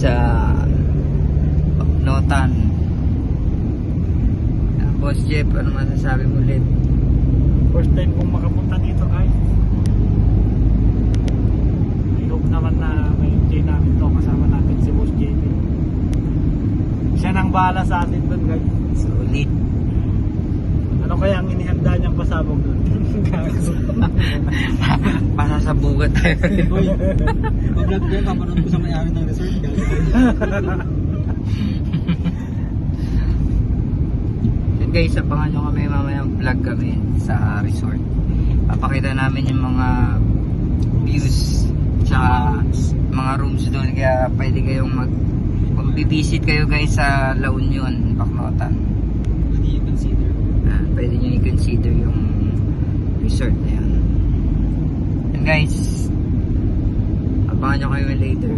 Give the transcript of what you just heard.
sa Notan. Boss Jeff, ano masasabi mo ulit? First time kong makapunta dito guys. I hope naman na may enjoy namin to. Kasama natin si Boss JP. Siya nang bahala sa atin dun guys. Sulit. Ano kaya ang inihanda niyang pasabog dun? Pasasabugan tayo. Uy, pag-vlog ko yun, kapanood ko sa may-ari ng resort. Yun guys, abangan nyo kami mamayang vlog kami sa resort. Papakita namin yung mga views tsaka mga rooms doon, kaya pwede kayong kung bibisit kayo guys sa La Union, Bacnotan, What do you consider? pwede nyo i-consider yung resort na yun. And guys, abangan nyo kayo later.